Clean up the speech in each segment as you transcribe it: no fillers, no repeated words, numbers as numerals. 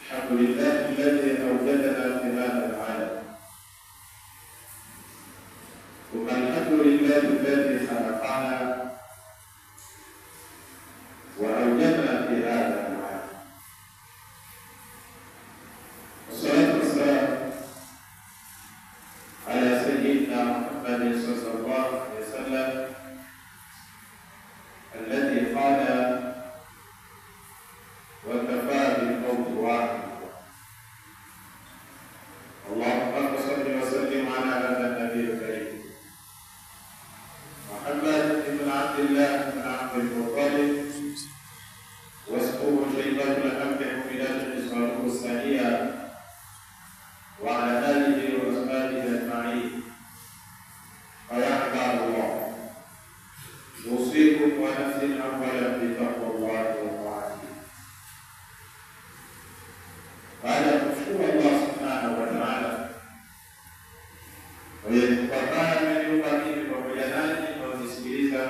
الحمد لله الذي أوجدنا في هذا العالم، ثم الحمد لله الذي خلقنا وأوجدنا في هذا العالم. والصلاة والسلام على سيدنا محمد صلى الله عليه وسلم الذي قال: وكفى بالموت واحد. اللهم صل وسلم على هذا النبي الكريم محمد بن عبد الله بن عبد المطلب، واسمه شيبة الحمد حملات اسمه الثانية، وعلى آله وأصحابه أجمعين. فيا عباد الله، أوصيكم ونفسي أولا بتقوى الله وطاعته. Baada ya kushukuru Allah subhanahu wa ta'ala kwa maana ameniumba mimi pamoja nanyi mnaonisikiliza,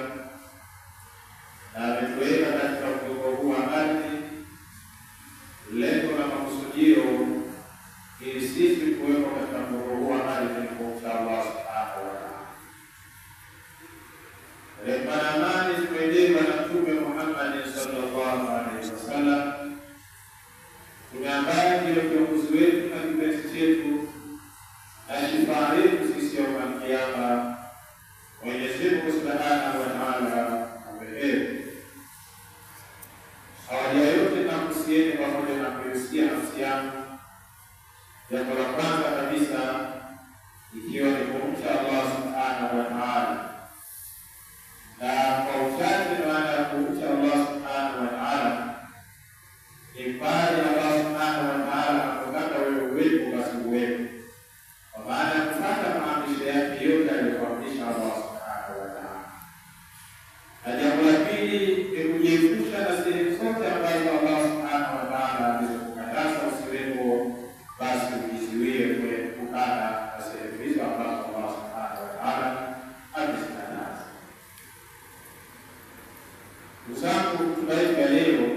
na ametuweka katika udongo huu wa ardhi, lengo na makusudio ili sisi kuwepo katika udongo huu wa ardhi ni kumcha Allah subhanahu wa ta'ala. Rehma na amani zimeendea na Mtume Muhammad sallallahu alaihi wasallam, ambaye ndio kiongozi wetu na kipenzi chetu na shifaa yetu sisi ya Kiyama. Mwenyezi Mungu subhanahu wa ta'ala ameheri. Awali ya yote na kusieni pamoja na kuisikia nafsi yangu, jambo la kwanza kabisa ikiwa ni kumcha Allah subhanahu wa ta'ala. Na kwa uchache maana ya kumcha Allah subhanahu wa ta'ala ni pale Allah subhanahu wa ta'ala anataka wewe uwepo basi uwepo, kwa maana kufuata maamrisho yake yote aliyokuamrisha Allah subhanahu wa ta'ala. Na jambo la pili ni kujiepusha na sehemu zote ambazo Allah subhanahu wa ta'ala alizokukataza usiwepo, basi ujizuie kuepukana na sehemu hizo ambazo Allah subhanahu wa ta'ala amezikataza. Ndugu zangu, tunaita leo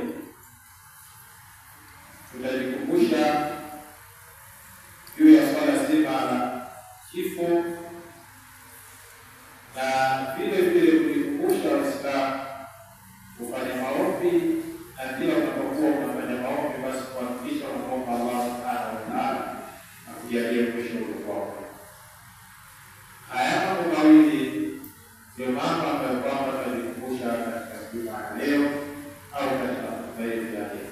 tutajikumbusha juu ya swala zima la kifo, na vile vile kujikumbusha Waislamu kufanya maombi, na kila unapokuwa unafanya maombi basi kuhakikisha unaomba Allah subhanahu wa ta'ala na kujalia mwisho uliokuwa. Haya mambo mawili ndio mambo ambayo kwamba tutajikumbusha katika siku ya leo au katika maombi ya leo.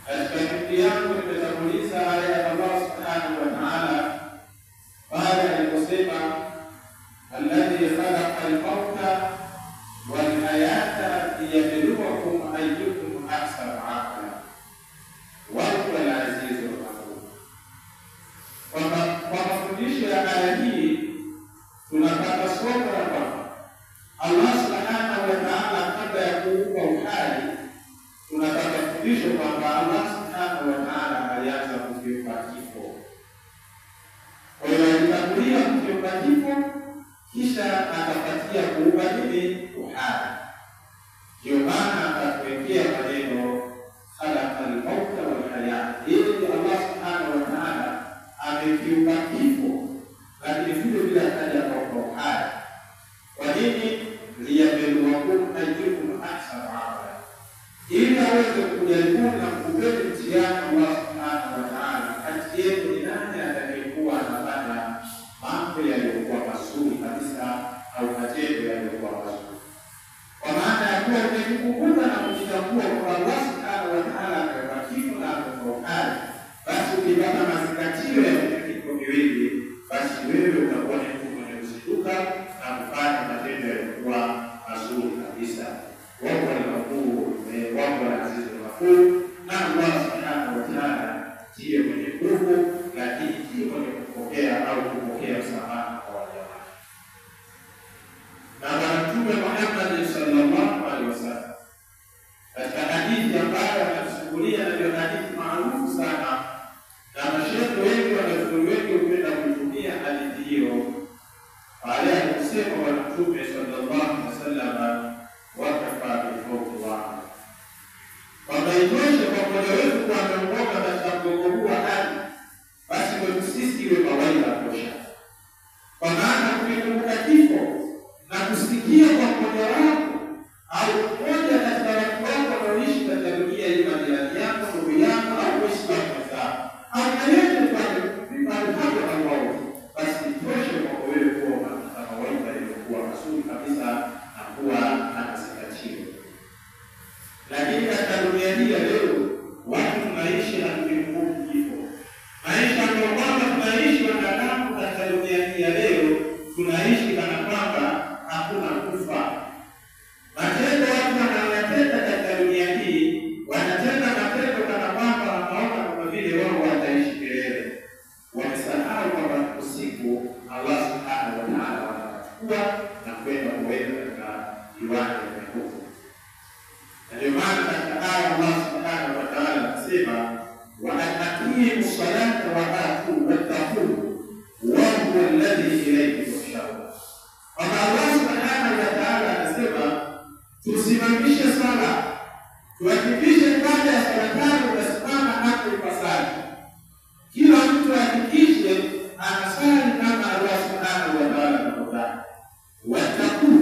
Katika kipindi yangu nimetanguliza aya ya Allah subhanahu wa ta'ala baada aliposema alladhi khalaqa al-mauta wal hayata liyabluwakum ayyukum ahsanu amala wa huwa al-azizul ghafur. Kwa mafundisho ya aya hii tunapata somo la kwamba Allah subhanahu wa ta'ala kabla ya kuupa uhai tunapata fundisho kwamba Allah subhanahu wa ta'ala alianza kukiuka kifo. Kwa hiyo alitangulia kukiuka kifo, kisha akapatia kuupa nini? Uhai. Ndio maana akatuwekea maneno khalaqal mauta wal hayat, ili Allah subhanahu wa ta'ala amekiuka kifo, lakini vile vile akaja kwa uhai. Kwa nini? Liyabluwakum ayyukum ahsanu amala, ili aweze kujaribuni na kukupeni mtihani Allah subhanahu wa ta'ala kati yenu ni nani atakayekuwa anafanya mambo yaliyokuwa mazuri kabisa au matendo yaliyokuwa mazuri. Kwa maana ya kuwa ukikumbuka na kujitambua kwa Allah subhanahu wa ta'ala kwa kifo na kwa uhai, basi ukipata mazingatio ya vitu viwili, basi wewe utakuwa ni mtu mwenye kushtuka na kufanya matendo yaliyokuwa mazuri kabisa. Wako wanakuwa wako wanazizo makuu, na Allah subhanahu wa ta'ala ndiye mwenye nguvu, lakini ndiye mwenye kupokea au kupokea msamaha kwa waja wake. Na Mtume Muhammad sallallahu alaihi wasallam katika hadithi ambayo anasimulia, na ndio hadithi maarufu sana na mashaikh wengi wanafunzi wengi hupenda kutumia hadithi hiyo, hii ya leo watu tunaishi na kukumbuka kifo. Maisha ambayo kwamba tunaishi wanadamu katika dunia hii ya leo, tunaishi kana kwamba hakuna kufa. Matendo watu wanayotenda katika dunia hii, wanatenda matendo kana kwamba wanaona kama vile wao wataishi milele. Wamesahau kwamba usiku Allah subhanahu wa ta'ala watachukua na kwenda kuweka katika viwanja vya huko. Ndio maana katika aya Allah subhanahu wa ta'ala anasema wa aqimu salata wa atu wattaqu wa huwa alladhi ilayhi tuhsharun. Allah subhanahu wa ta'ala anasema tusimamishe sala, tuhakikishe baada ya sala tano tunasimama hapo ipasavyo. Kila mtu hakikishe anasali kama Allah subhanahu wa ta'ala anataka. Wattaqu,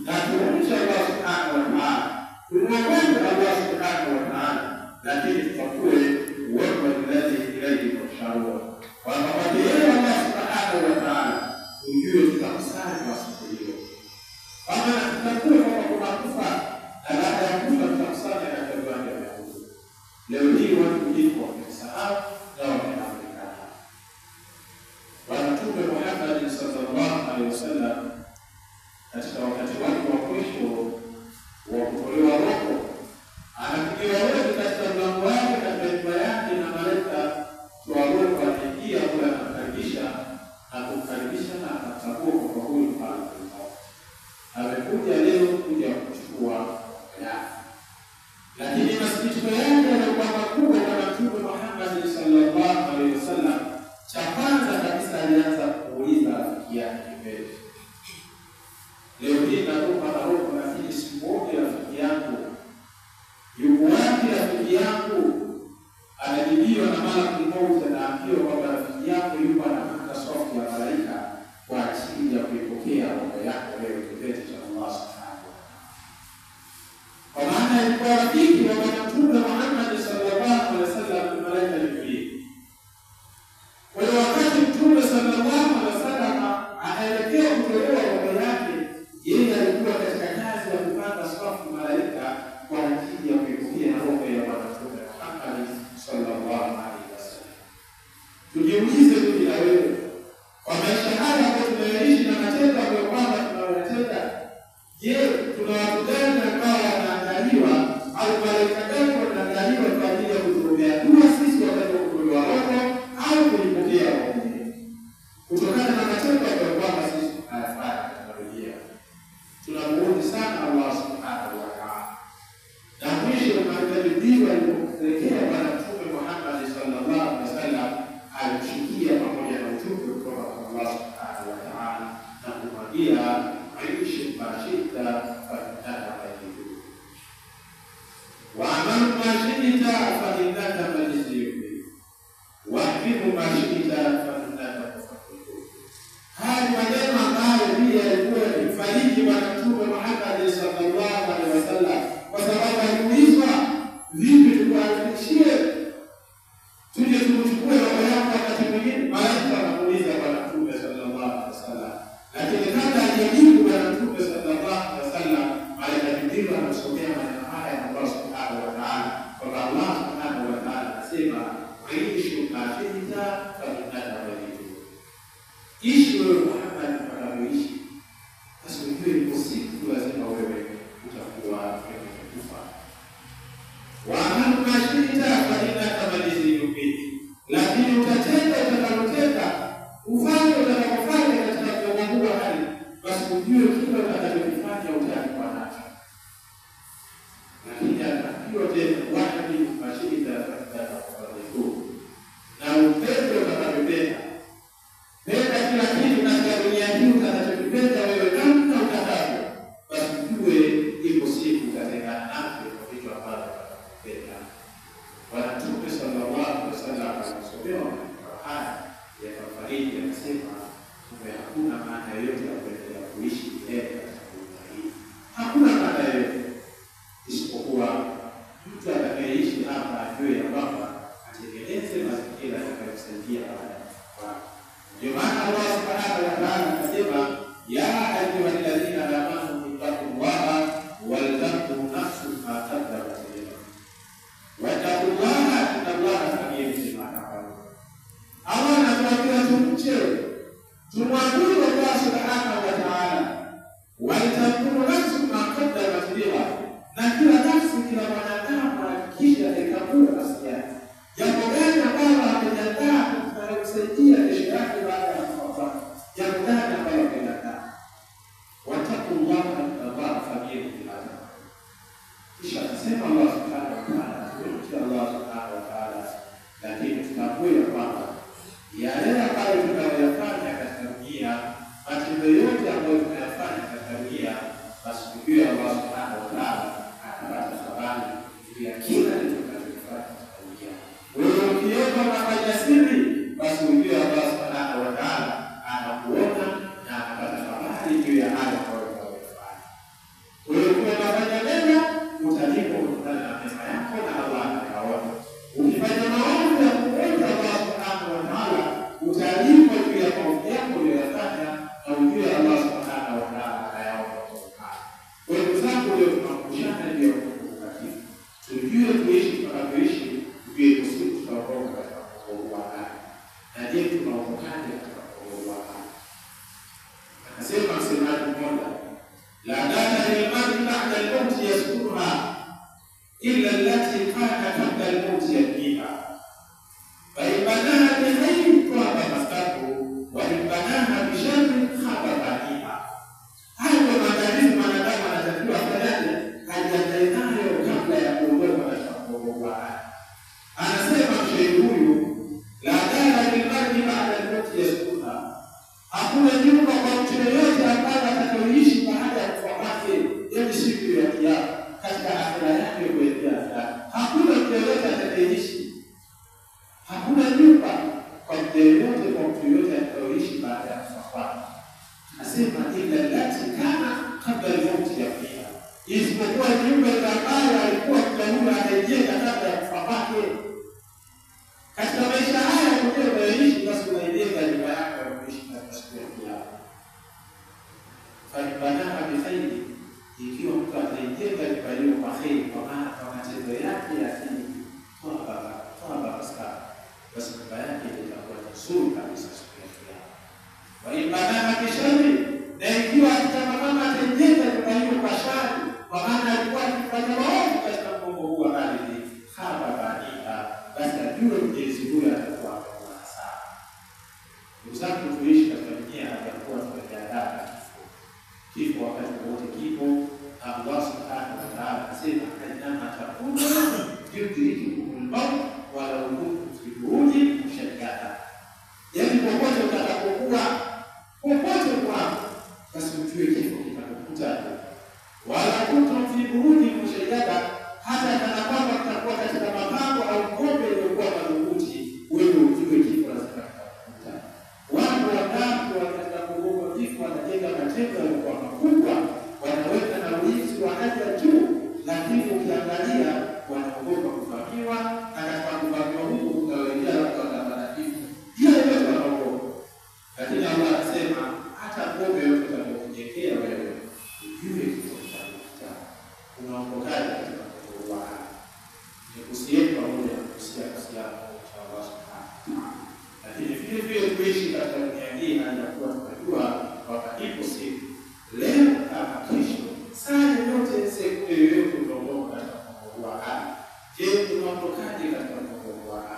na tumche Allah subhanahu wa ta'ala. Tumwombe Allah subhanahu wa ta'ala, lakini tukue wema alladhi ilayhi tuhsharun. Kwa sababu yeye Allah subhanahu wa ta'ala ujue tutamsali kwa siku hiyo. Kama tutakuwa kwamba kuna kufa na baada ya kufa tutamsali katika viwanja vya huko. Leo hii watu kifo wamesahau na wameafrikana. Bwana Mtume Muhammad sallallahu alaihi wasallam katika wakati wake wa mwisho wa kutolewa roho, anapigiwa roho katika mlango wake katika nyumba yake, na malaika wa roho anaingia kule anamkaribisha na kumkaribisha na akamtambua kwa huyu mfalme. Amekuja leo kuja kuchukua roho yake. Lakini masikitiko yake yalikuwa makubwa kwa Mtume Muhammad sallallahu alaihi wasallam. Cha kwanza kabisa alianza kuuliza rafiki yake mbele. Leo hii nakupa roho rafiki, simuone rafiki yangu. Yuko wapi rafiki yangu? Anajibiwa na malakul maut, anaambiwa kwamba rafiki yako yuko anapata sofu ya malaika kwa ajili ya kuipokea roho yako leo kipete cha Allah subhanahu wa ta'ala. Kwa maana alikuwa rafiki wa Mtume Muhammad sallallahu alaihi wasallam na malaika Jibril. Kwa hiyo wakati Mtume sallallahu alaihi wasallam anaelekea kutolewa roho yake, yeye alikuwa katika kazi ya kupanga safu malaika kwa ajili ya kuipokea roho ya Mtume Muhammad sallallahu alaihi wasallam. Tujiulize tu na wewe, kwa maisha haya ambayo tunaishi na matendo ambayo kwamba tunayotenda, je, tuna watu gani ambao wanaangaliwa au malaika gani wanaangaliwa kwa ajili ya kutuombea dua sisi wakati wa kutolewa roho au kuipokea roho? Kutokana na matendo ambayo kwamba sisi tunayafanya katika dunia, tunamuomba sana Allah subhanahu wa ta'ala. Na mwisho maandalizi alipokea Bwana Mtume Muhammad sallallahu alaihi wasallam, alishikia pamoja na ujumbe kutoka kwa Allah subhanahu wa ta'ala na kumwambia aishi mashita fataka majibu wa amal mashita fataka majibu wa bimu mashita fataka kufakiru. Haya maneno ambayo pia yalikuwa yakifariki Bwana Mtume Muhammad sallallahu alaihi wasallam, kwa sababu aliulizwa vipi tukuhakikishie tuje tumchukue roho yako wakati mwingine. Malaika anamuuliza Bwana Mtume sallallahu alaihi wasallam, lakini kabla hajajibu Bwana Mtume sallallahu alaihi wasallam, malaika Jibril anasomea maneno haya ya Allah subhanahu wa ta'ala, kwamba Allah subhanahu wa ta'ala anasema aishi mashita fataka majibu. Ishi wewe Muhammad unavyoishi, basi ujue ipo siku lazima wewe utakuwa umekufa. Wa amal mashita fataka majibu, lakini utatenda utakalotenda, ufanye utakapofanya katika kuongoza hali, basi ujue kile utakachofanya utalipwa nacho. Lakini atakiwa tena wapi mashita fataka majibu, na upendo utakapopenda penda kila kitu katika dunia hii utakachokipenda wewe kama utakavyo, basi ujue ipo siku utatengana navyo kwa vitu ambavyo utakupenda. Bwana Mtume sallallahu alaihi wasallam alisomewa haya ya kufariki, akasema hakuna maana yoyote ya kuendelea kuishi milele katika dunia hii. Hakuna maana yoyote isipokuwa mtu atakayeishi hapa ajue ya kwamba kila mwanadamu hakikisha atakabua nafsi yake. Jambo gani ambalo amejiandaa kusaidia kesho yake baada ya kufa? Jambo gani ambalo amejiandaa? Wattaqullaha innallaha khabirun bima ta'malun. Kisha anasema Allah subhanahu wa ta'ala, tuombe Allah subhanahu wa ta'ala, lakini tunakujua kwamba yale ambayo tunayofanya katika dunia, matendo yote ambayo tunayafanya katika dunia, basi tujue Allah subhanahu wa ta'ala atapata thawabu ya kila tunachofanya katika dunia. Wewe ukiomba mafanya siri, basi ujue Allah subhanahu wa ta'ala anakuona na atapata thawabu juu ya hayo ambayo unayofanya. Wewe unafanya mema, utalipwa kutokana na mema yako na Allah ataona. Ukifanya maovu ya kuomba Allah subhanahu wa ta'ala, utalipwa juu ya maovu yako uliyofanya na ujue Allah subhanahu wa ta'ala atayaona kutokana. Kwa hiyo zangu leo tunakushana ndio kutakatifu. Tujue tuishi tunavyoishi, tujue usiku tutaokoka katika Mungu wake. Na je, tunaokokaje katika Mungu wake? Anasema msemaji mmoja, la data lil mar'i ba'da al-maut yaskuruha illa allati kana qabla al-maut yaqiha. Fa in banaha bi khairin qaba mastaku wa in banaha bi sharrin khaba baniha. Hayo maandalizi mwanadamu anatakiwa afanyaje? Ajiandae nayo kabla ya kuondoka katika Mungu wake. Anasema mshairi huyu, la dara lil mar'i ba'da al-maut yaskuruha. Hakuna nyumba kwa mtu yeyote ambaye atakayoishi baada ya kufa kwake, yaani siku ya kiyama, katika akhera yake kuelekea akhera. Hakuna mtu yeyote atakayeishi. Hakuna nyumba kwa mtu yeyote atakayoishi baada ya kufa kwake. Anasema illa allati kana qabla al-maut yaqiha. Isipokuwa nyumba ambayo alikuwa mtu anajenga kabla ya kufa kwake. Katika maisha haya mwenyewe unaishi, basi unaijenga nyumba yako ya kuishi katika siku ya kiyama. Fabanaha bi khairin, ikiwa mtu ataijenga nyumba hiyo kwa kheri, kwa maana kwa matendo yake ya kheri, toba basta, basi nyumba yake itakuwa nzuri kabisa siku ya kiyama. Wa in banaha bi sharrin, na ikiwa kama ataijenga nyumba hiyo kwa shari, kwa maana alikuwa akifanya maovu katika Mungu huu wa ardhi, khaba baniha, basi ajue Mwenyezi Mungu atakuwa amekuwa sawa. Ndugu zangu, tuishi katika dunia hatakuwa tumejiandaa na kifo. Kifo wakati wote kipo, na Allah subhanahu wa ta'ala anasema innama takunu yudrikumul maut walau kuntum fi burujin mushayyada. Yaani popote utakapokuwa, popote uko, basi ujue kifo kitakukuta. Wala kuntum fi burujin mushayyada, hata kana kwamba utakuwa katika mapango au ngome iliyokuwa madhubuti, wewe ujue kifo lazima kitakukuta. Watu wangapi katika kuogopa kifo wanajenga majengo yalikuwa makubwa, wanaweka na ulinzi wa hali ya juu, lakini ukiangalia wanaogopa kuvamiwa, na katika kuvamiwa huko utawekea watu watapata kifo. Hiyo yote wanaogopa. Lakini Allah anasema hata ngome yote utakayojengea wewe, ujue kifo kitakukuta. Unaokokaje katika Mungu wako? Ni kusieni pamoja na kusia yako cha Allah subhanahu wa ta'ala. Lakini vile vile kuishi katika dunia hii na kuwa tunajua kwamba ipo siku, leo kama kesho, saa yoyote, sekunde yoyote unaondoka katika Mungu wako. Je, unaondokaje katika Mungu wako?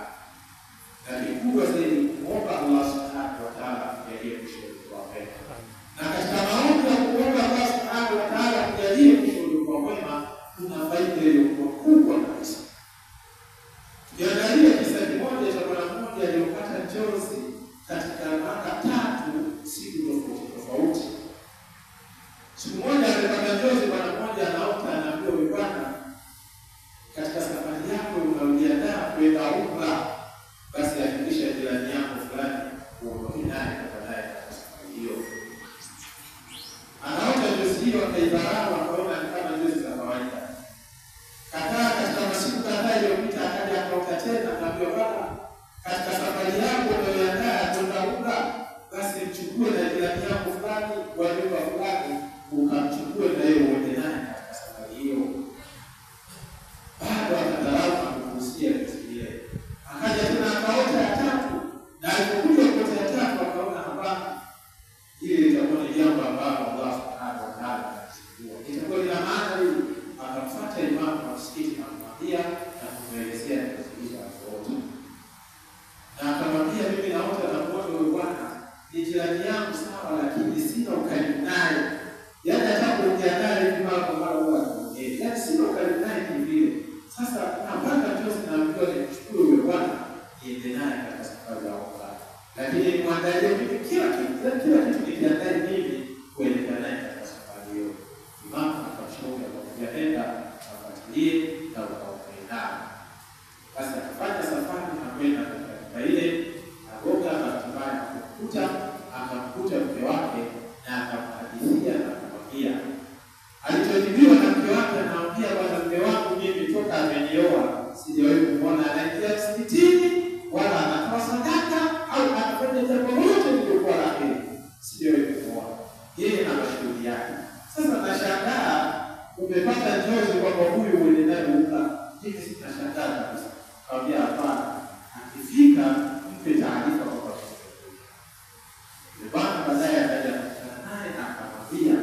Na kikubwa zaidi kuomba Allah subhanahu wa ta'ala kujalie kushauri kwa wema. Na katika maombi ya kuomba Allah subhanahu wa ta'ala kujalie kushauri kwa wema, kuna faida iliyokuwa kubwa kabisa. Tukiangalia kisa kimoja cha bwana mmoja aliyopata njozi katika mara 3 siku tofauti. Siku moja alipata njozi, bwana mmoja anaota, anaambiwa bwana, katika safari yako unaojiandaa kwenda umra, basi hakikisha jirani yako fulani uondoke naye baadaye katika safari hiyo. Anaota njozi hiyo, akaidharau, akaona ni kama njozi za kawaida. Kakaa katika msikiti na kumwambia na kumwelezea kusikiliza wote. Na akamwambia mimi naota na kuona wewe Bwana ni jirani yangu sawa, lakini sina ukaribu naye. Yaani hata kuongea naye hivi mara kwa mara huwa anaongea. Yaani sina ukaribu naye kivile. Sasa napata chozi na mjua nimchukue wewe Bwana niende naye katika safari ya wokovu. Lakini muandalie mimi kila kitu nikiandae mimi kuelekea naye katika safari hiyo. Imamu akamshauri akamwambia nenda afuatilie na ukaokoe. Basi akafanya safari na kwenda katika ile agoga hatimaye akamkuta mke wake na akamhadithia na kumwambia. Alichojibiwa na mke wake anamwambia, bwana mke wangu mimi toka amenioa sijawahi kumwona anaingia msikitini wala anatoa sadaka au anafanya jambo lolote lililokuwa la heri. Sijawahi kumwona. Yeye na mashuhudi yake. Sasa nashangaa umepata njozi kwamba huyu mwenye naye uka. Hivi sitashangaa kabisa. Kaambia hapana. Akifika mpe taarifa kwa kwa. Bwana baadaye akaja naye akamwambia.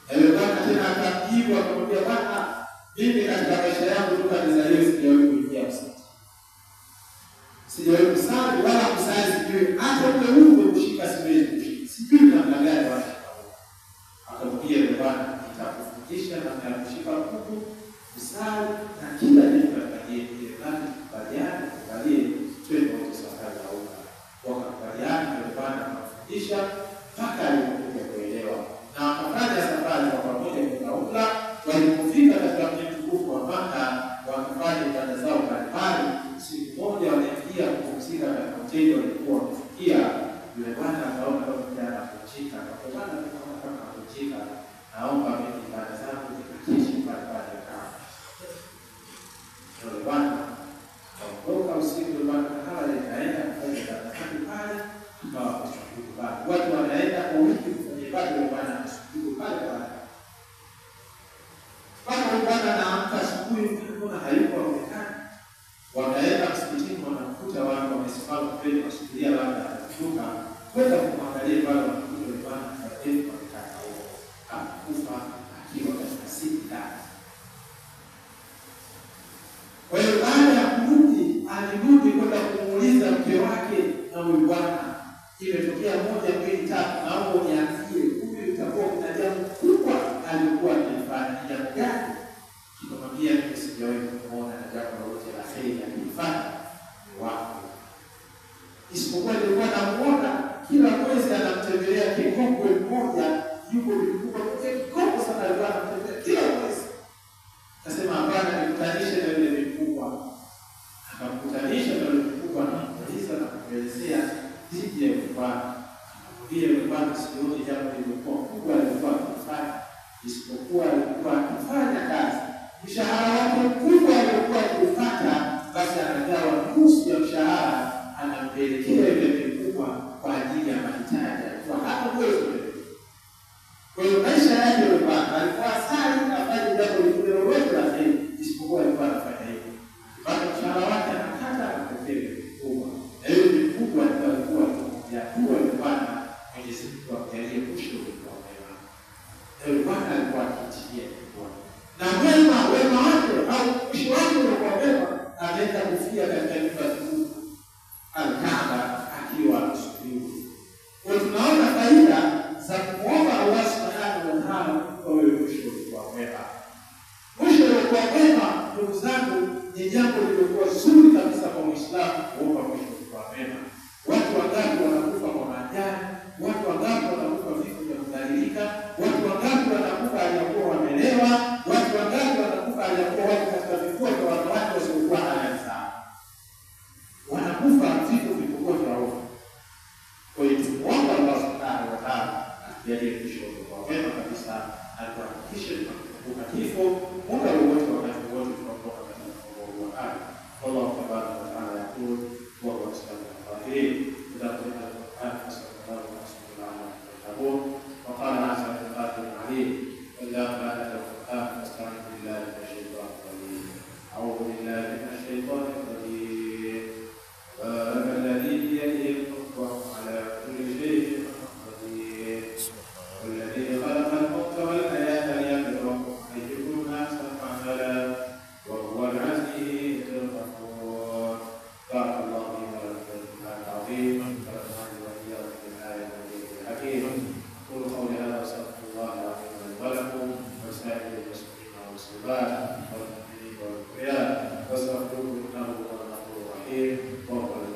Ewe Bwana tena akamjibu akamwambia, Bwana mimi katika maisha yangu toka nizaliwe sijawahi kuingia msikiti. Sijawahi kusali wala kusali sijui. Hata ule ungo kushika siwezi kushika. Sijui namna gani washika. Akamwambia Bwana nitakufundisha namna ya kushika kuku, kusali na kila kitu katika dini. Nani kubaliana kubalie twende wote safari ya wokovu. Wakakubaliana na Bwana akamfundisha mpaka alipokuja kuelewa. Na wakafanya safari kwa pamoja kwenda umra. Walipofika katika mji mtukufu wa Makka wakafanya ibada zao mbalimbali. Siku moja waliingia kupumzika katika hoteli walikuwa wamefikia. Yule bwana akaona kama kijana kupumzika. Akapambana kama kupumzika. Naomba mimi ibada zangu zikakeshe pale kama. Yule bwana akaondoka usiku. Yule bwana kahala ikaenda kufanya ibada zake pale kwa kushukuru Bwana. Watu wanaenda kwa wiki kufanya ibada. Yule bwana anashukuru pale pale. Bwana anaamka asubuhi mbona hayupo aonekana. Wakaenda msikitini wanakuta watu wamesimama mbele wasubiria labda atashuka kwenda kumwangalia pale. Wanakuta yule bwana akaenda amekaa huko. Akufa akiwa katika sita. Kwa hiyo baada ya kurudi alirudi kwenda kumuuliza mke wake na huyu bwana, imetokea moja mbili tatu, naomba uniambie huyu itakuwa kuna jambo kubwa alikuwa akifanya jambo gani? Kikamwambia mimi sijawahi kumwona na jambo lolote la heri akifanya wako. Isipokuwa nilikuwa namuona kila mwezi anamtembelea kikongwe mmoja, yuko mkubwa kwa kikongwe sana, alikuwa anamtembelea kila mwezi. Akasema hapana, nikutanishe na yule mkubwa. Akamkutanisha na yule mkubwa na kumaliza na kuelezea dhidi ya Bwana. Akamwambia Bwana sioni jambo lilikuwa kubwa alikuwa akifanya, isipokuwa alikuwa akifanya kazi. Mshahara wake mkubwa alikuwa akipata, basi anagawa nusu ya mshahara anampelekea yule mkubwa kwa ajili ya mahitaji. Alikuwa hata uwezo. Kwa hiyo maisha yake alikuwa asali wake wako